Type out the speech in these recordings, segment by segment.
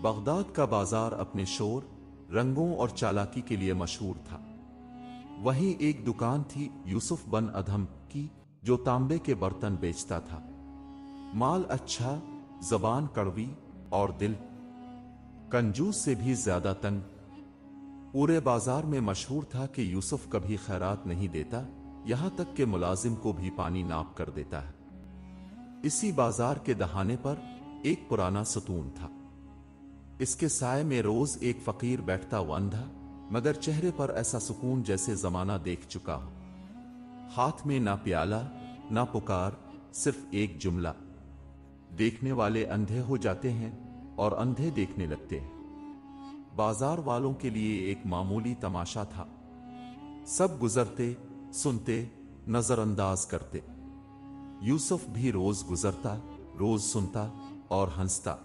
Baghdad کا بازار اپنے شور، رنگوں اور چالاکی کے لیے مشہور تھا۔ وہیں ایک دکان تھی یوسف بن ادہم کی، جو تانبے کے برتن بیچتا تھا۔ مال اچھا، زبان کڑوی اور دل کنجوس سے بھی زیادہ تنگ۔ پورے بازار میں مشہور تھا کہ یوسف کبھی خیرات نہیں دیتا، یہاں تک کہ ملازم کو بھی پانی ناپ کر دیتا ہے۔ اسی بازار کے دہانے پر ایک پرانا ستون تھا۔ اس کے سائے میں روز ایک فقیر بیٹھتا ہوا اندھا، مگر چہرے پر ایسا سکون جیسے زمانہ دیکھ چکا ہو۔ ہاتھ میں نہ پیالہ نہ پکار، صرف ایک جملہ: دیکھنے والے اندھے ہو جاتے ہیں اور اندھے دیکھنے لگتے ہیں۔ بازار والوں کے لیے ایک معمولی تماشا تھا۔ سب گزرتے، سنتے، نظر انداز کرتے۔ یوسف بھی روز گزرتا، روز سنتا اور ہنستا۔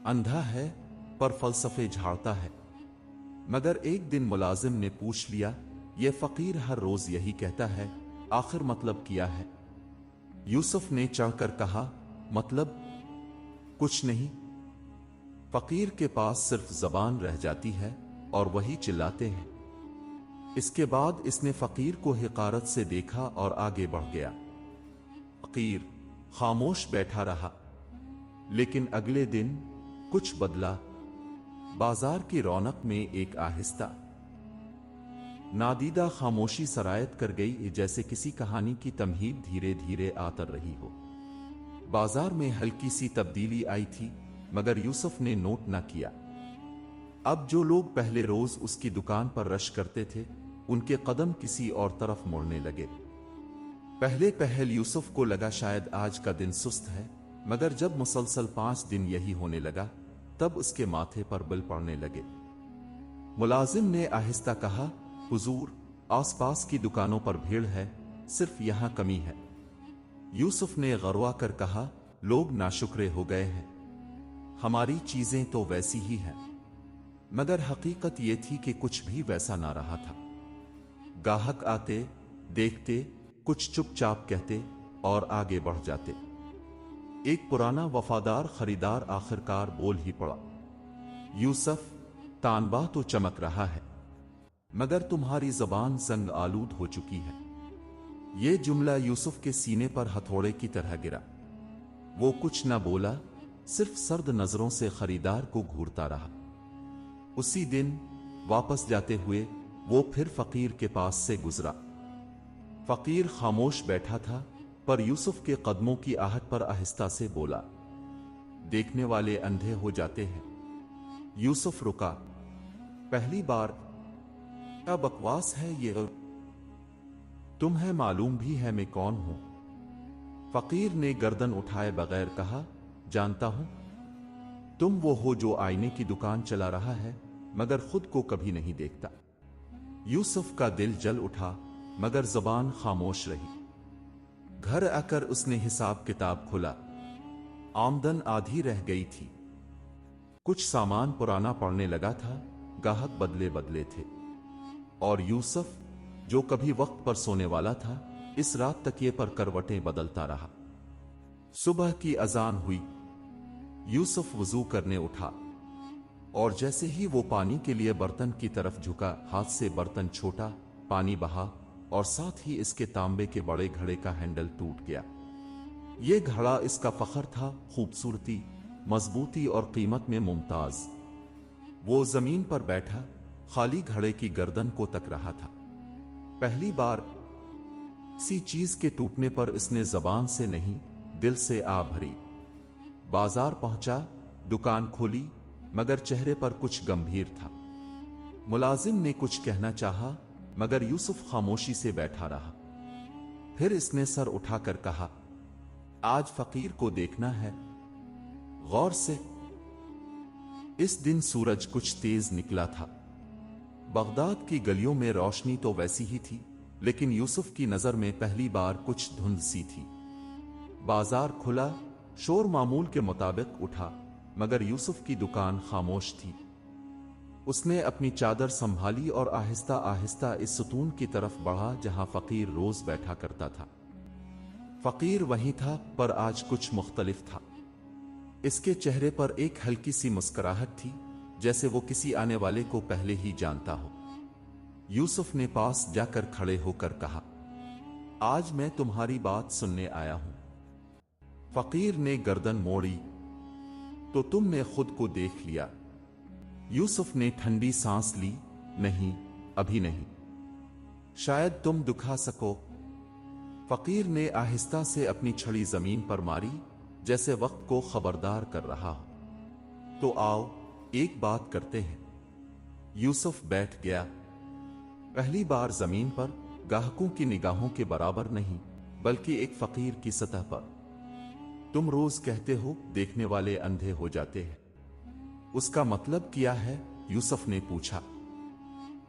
اندھا ہے پر فلسفے جھاڑتا ہے۔ مگر ایک دن ملازم نے پوچھ لیا، یہ فقیر ہر روز یہی کہتا ہے، آخر مطلب کیا ہے؟ یوسف نے چڑھ کر کہا، مطلب کچھ نہیں۔ فقیر کے پاس صرف زبان رہ جاتی ہے اور وہی چلاتے ہیں۔ اس کے بعد اس نے فقیر کو حقارت سے دیکھا اور آگے بڑھ گیا۔ فقیر خاموش بیٹھا رہا۔ لیکن اگلے دن کچھ بدلا۔ بازار کی رونق میں ایک آہستہ نادیدہ خاموشی سرایت کر گئی، جیسے کسی کہانی کی تمہید دھیرے دھیرے آتر رہی ہو۔ بازار میں ہلکی سی تبدیلی آئی تھی، مگر یوسف نے نوٹ نہ کیا۔ اب جو لوگ پہلے روز اس کی دکان پر رش کرتے تھے، ان کے قدم کسی اور طرف مڑنے لگے۔ پہلے پہل یوسف کو لگا شاید آج کا دن سست ہے، مگر جب مسلسل 5 دن یہی ہونے لگا، تب اس کے ماتھے پر بل پڑنے لگے۔ ملازم نے آہستہ کہا، حضور، آس پاس کی دکانوں پر بھیڑ ہے، صرف یہاں کمی ہے۔ یوسف نے غروا کر کہا، لوگ ناشکرے ہو گئے ہیں، ہماری چیزیں تو ویسی ہی ہیں۔ مگر حقیقت یہ تھی کہ کچھ بھی ویسا نہ رہا تھا۔ گاہک آتے، دیکھتے، کچھ چپ چاپ کہتے اور آگے بڑھ جاتے۔ ایک پرانا وفادار خریدار آخرکار بول ہی پڑا، یوسف، تانبا تو چمک رہا ہے، مگر تمہاری زبان زنگ آلود ہو چکی ہے۔ یہ جملہ یوسف کے سینے پر ہتھوڑے کی طرح گرا۔ وہ کچھ نہ بولا، صرف سرد نظروں سے خریدار کو گھورتا رہا۔ اسی دن واپس جاتے ہوئے وہ پھر فقیر کے پاس سے گزرا۔ فقیر خاموش بیٹھا تھا، پر یوسف کے قدموں کی آہٹ پر آہستہ سے بولا، دیکھنے والے اندھے ہو جاتے ہیں۔ یوسف رکا۔ پہلی بار، کیا بکواس ہے یہ؟ تمہیں معلوم بھی ہے میں کون ہوں؟ فقیر نے گردن اٹھائے بغیر کہا، جانتا ہوں، تم وہ ہو جو آئینے کی دکان چلا رہا ہے، مگر خود کو کبھی نہیں دیکھتا۔ یوسف کا دل جل اٹھا، مگر زبان خاموش رہی۔ گھر آ کر اس نے حساب کتاب کھولا۔ آمدن آدھی رہ گئی تھی۔ کچھ سامان پرانا پڑنے لگا تھا، گاہک بدلے بدلے تھے، اور یوسف، جو کبھی وقت پر سونے والا تھا، اس رات تکیے پر کروٹیں بدلتا رہا۔ صبح کی اذان ہوئی۔ یوسف وضو کرنے اٹھا، اور جیسے ہی وہ پانی کے لیے برتن کی طرف جھکا، ہاتھ سے برتن چھوٹا، پانی بہا، اور ساتھ ہی اس کے تانبے کے بڑے گھڑے کا ہینڈل ٹوٹ گیا۔ یہ گھڑا اس کا فخر تھا، خوبصورتی، مضبوطی اور قیمت میں ممتاز۔ وہ زمین پر بیٹھا، خالی گھڑے کی گردن کو تک رہا تھا۔ پہلی بار کسی چیز کے ٹوٹنے پر اس نے زبان سے نہیں، دل سے آ بھری۔ بازار پہنچا، دکان کھولی، مگر چہرے پر کچھ گمبھیر تھا۔ ملازم نے کچھ کہنا چاہا، مگر یوسف خاموشی سے بیٹھا رہا۔ پھر اس نے سر اٹھا کر کہا، آج فقیر کو دیکھنا ہے، غور سے۔ اس دن سورج کچھ تیز نکلا تھا۔ بغداد کی گلیوں میں روشنی تو ویسی ہی تھی، لیکن یوسف کی نظر میں پہلی بار کچھ دھند سی تھی۔ بازار کھلا، شور معمول کے مطابق اٹھا، مگر یوسف کی دکان خاموش تھی۔ اس نے اپنی چادر سنبھالی اور آہستہ آہستہ اس ستون کی طرف بڑھا جہاں فقیر روز بیٹھا کرتا تھا۔ فقیر وہیں تھا، پر آج کچھ مختلف تھا۔ اس کے چہرے پر ایک ہلکی سی مسکراہٹ تھی، جیسے وہ کسی آنے والے کو پہلے ہی جانتا ہو۔ یوسف نے پاس جا کر کھڑے ہو کر کہا، آج میں تمہاری بات سننے آیا ہوں۔ فقیر نے گردن موڑی، تو تم نے خود کو دیکھ لیا؟ یوسف نے ٹھنڈی سانس لی، نہیں، ابھی نہیں، شاید تم دکھا سکو۔ فقیر نے آہستہ سے اپنی چھڑی زمین پر ماری، جیسے وقت کو خبردار کر رہا ہو۔ تو آؤ ایک بات کرتے ہیں۔ یوسف بیٹھ گیا، پہلی بار زمین پر، گاہکوں کی نگاہوں کے برابر نہیں، بلکہ ایک فقیر کی سطح پر۔ تم روز کہتے ہو دیکھنے والے اندھے ہو جاتے ہیں، اس کا مطلب کیا ہے؟ یوسف نے پوچھا۔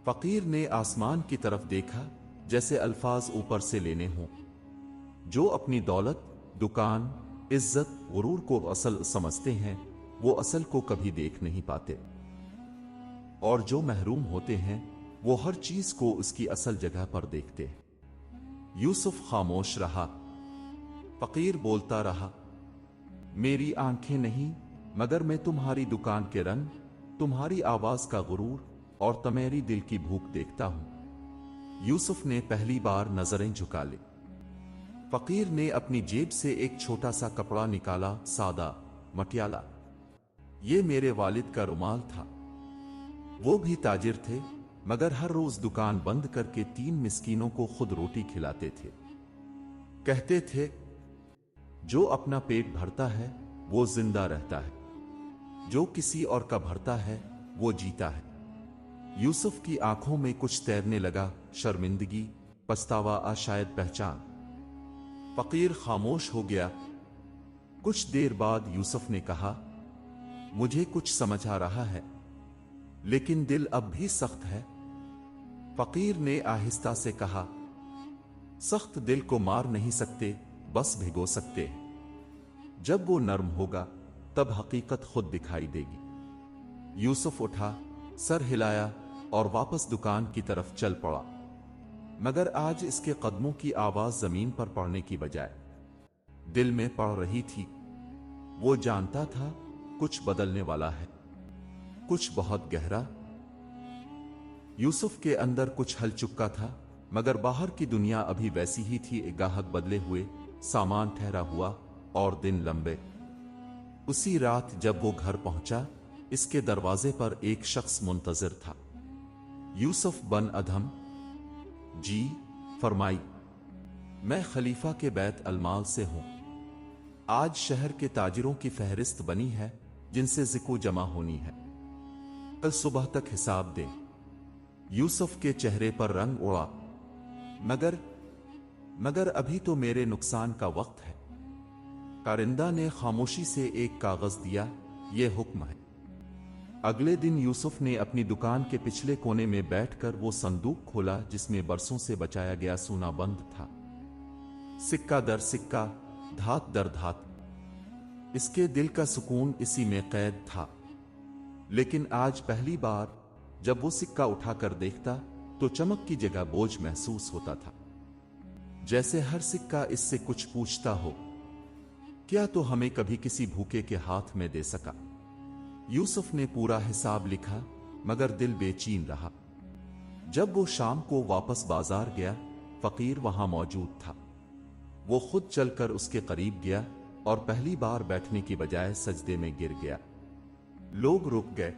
فقیر نے آسمان کی طرف دیکھا، جیسے الفاظ اوپر سے لینے ہوں۔ جو اپنی دولت، دکان، عزت، غرور کو اصل سمجھتے ہیں، وہ اصل کو کبھی دیکھ نہیں پاتے، اور جو محروم ہوتے ہیں وہ ہر چیز کو اس کی اصل جگہ پر دیکھتے ہیں۔ یوسف خاموش رہا۔ فقیر بولتا رہا، میری آنکھیں نہیں، مگر میں تمہاری دکان کے رنگ، تمہاری آواز کا غرور اور تمہاری دل کی بھوک دیکھتا ہوں۔ یوسف نے پہلی بار نظریں جھکا لی۔ فقیر نے اپنی جیب سے ایک چھوٹا سا کپڑا نکالا، سادہ، مٹیالہ۔ یہ میرے والد کا رومال تھا، وہ بھی تاجر تھے، مگر ہر روز دکان بند کر کے 3 مسکینوں کو خود روٹی کھلاتے تھے۔ کہتے تھے، جو اپنا پیٹ بھرتا ہے وہ زندہ رہتا ہے، جو کسی اور کا بھرتا ہے وہ جیتا ہے۔ یوسف کی آنکھوں میں کچھ تیرنے لگا، شرمندگی، پچھتاوا، شاید پہچان۔ فقیر خاموش ہو گیا۔ کچھ دیر بعد یوسف نے کہا، مجھے کچھ سمجھ آ رہا ہے، لیکن دل اب بھی سخت ہے۔ فقیر نے آہستہ سے کہا، سخت دل کو مار نہیں سکتے، بس بھگو سکتے ہیں۔ جب وہ نرم ہوگا تب حقیقت خود دکھائی دے گی۔ یوسف اٹھا، سر ہلایا اور واپس دکان کی طرف چل پڑا، مگر آج اس کے قدموں کی آواز زمین پر پڑنے کی بجائے دل میں پڑ رہی تھی۔ وہ جانتا تھا کچھ بدلنے والا ہے، کچھ بہت گہرا۔ یوسف کے اندر کچھ ہل چکا تھا، مگر باہر کی دنیا ابھی ویسی ہی تھی، گاہک بدلے ہوئے، سامان ٹھہرا ہوا، اور دن لمبے۔ اسی رات جب وہ گھر پہنچا، اس کے دروازے پر ایک شخص منتظر تھا۔ یوسف بن ادھم، جی، فرمائی، میں خلیفہ کے بیت المال سے ہوں۔ آج شہر کے تاجروں کی فہرست بنی ہے جن سے زکو جمع ہونی ہے، کل صبح تک حساب دیں۔ یوسف کے چہرے پر رنگ اڑا، مگر ابھی تو میرے نقصان کا وقت ہے۔ کارندہ نے خاموشی سے ایک کاغذ دیا، یہ حکم ہے۔ اگلے دن یوسف نے اپنی دکان کے پچھلے کونے میں بیٹھ کر وہ صندوق کھولا جس میں برسوں سے بچایا گیا سونا بند تھا، سکہ در سکہ، دھات در دھات۔ اس کے دل کا سکون اسی میں قید تھا، لیکن آج پہلی بار جب وہ سکہ اٹھا کر دیکھتا تو چمک کی جگہ بوجھ محسوس ہوتا تھا، جیسے ہر سکہ اس سے کچھ پوچھتا ہو، کیا تو ہمیں کبھی کسی بھوکے کے ہاتھ میں دے سکا؟ یوسف نے پورا حساب لکھا، مگر دل بے چین رہا۔ جب وہ شام کو واپس بازار گیا، فقیر وہاں موجود تھا۔ وہ خود چل کر اس کے قریب گیا اور پہلی بار بیٹھنے کی بجائے سجدے میں گر گیا۔ لوگ رک گئے،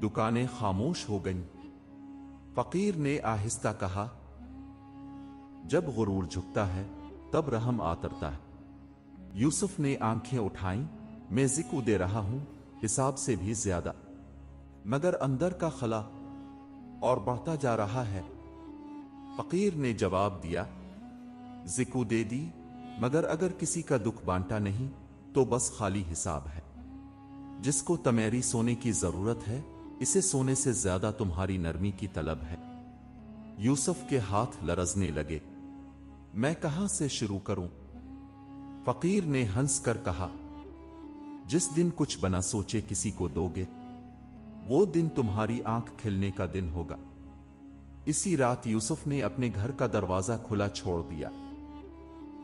دکانیں خاموش ہو گئیں۔ فقیر نے آہستہ کہا، جب غرور جھکتا ہے تب رحم آترتا ہے۔ یوسف نے آنکھیں اٹھائیں، میں زکو دے رہا ہوں، حساب سے بھی زیادہ، مگر اندر کا خلا اور بڑھتا جا رہا ہے۔ فقیر نے جواب دیا، زکو دے دی، مگر اگر کسی کا دکھ بانٹا نہیں تو بس خالی حساب ہے۔ جس کو تمہاری سونے کی ضرورت ہے، اسے سونے سے زیادہ تمہاری نرمی کی طلب ہے۔ یوسف کے ہاتھ لرزنے لگے، میں کہاں سے شروع کروں؟ فقیر نے ہنس کر کہا، جس دن کچھ بنا سوچے کسی کو دو گے، وہ دن تمہاری آنکھ کھلنے کا دن ہوگا۔ اسی رات یوسف نے اپنے گھر کا دروازہ کھلا چھوڑ دیا۔